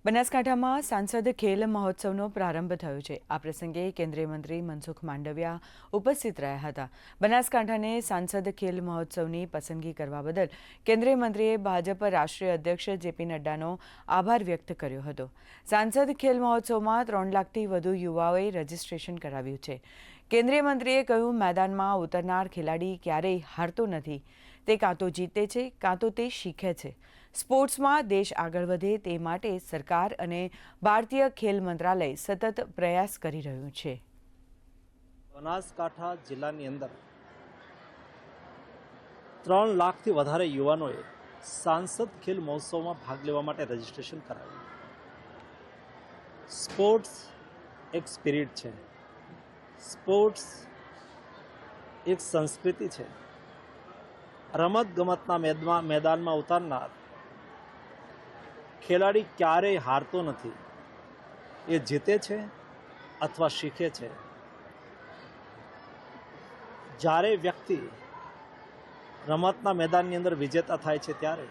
બનાસકાંઠામાં સાંસદ ખેલ મહોત્સવનો પ્રારંભ થયો છે। આ પ્રસંગે કેન્દ્રીય મંત્રી મનસુખ માંડવિયા ઉપસ્થિત રહ્યા હતા। બનાસકાંઠાને સાંસદ ખેલ મહોત્સવની પસંદગી કરવા બદલ કેન્દ્રીય મંત્રીએ ભાજપ રાષ્ટ્રીય અધ્યક્ષ જેપી નડ્ડાનો આભાર વ્યક્ત કર્યો હતો। સાંસદ ખેલ મહોત્સવમાં 3 લાખથી વધુ યુવાઓએ રજીસ્ટ્રેશન કરાવ્યું છે। કેન્દ્રીય મંત્રીએ કહ્યું, મેદાનમાં ઉતરનાર ખેલાડી ક્યારેય હારતો નથી। તે કાં તો જીતે છે, કાં તો તે શીખે છે। સ્પોર્ટ્સમાં દેશ આગળ વધે તે માટે સરકાર અને ભારતીય ખેલ મંત્રાલય સતત પ્રયાસ કરી રહ્યું છે। બનાસકાંઠા જિલ્લાની અંદર 3 લાખથી વધારે યુવાનોએ સાંસદ ખેલ મહોત્સવમાં ભાગ લેવા માટે રજીસ્ટ્રેશન કરાવ્યું। સ્પોર્ટ્સ એક સ્પિરિટ છે, સ્પોર્ટ્સ એક સંસ્કૃતિ છે। રમતગમતના મેદાનમાં ઉતારનાર ખેલાડી ક્યારેય હારતો નથી। એ જીતે છે અથવા શીખે છે। જ્યારે વ્યક્તિ રમતના મેદાનની અંદર વિજેતા થાય છે ત્યારે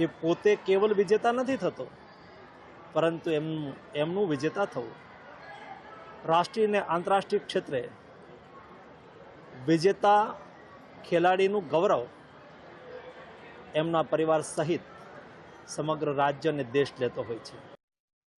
એ પોતે કેવલ વિજેતા નથી થતો, પરંતુ એમનું વિજેતા થવું રાષ્ટ્રીય અને આંતરરાષ્ટ્રીય ક્ષેત્રે વિજેતા ખેલાડીનું ગૌરવ એમના પરિવાર સહિત સમગ્ર રાજ્ય અને દેશ લેતો હોય છે।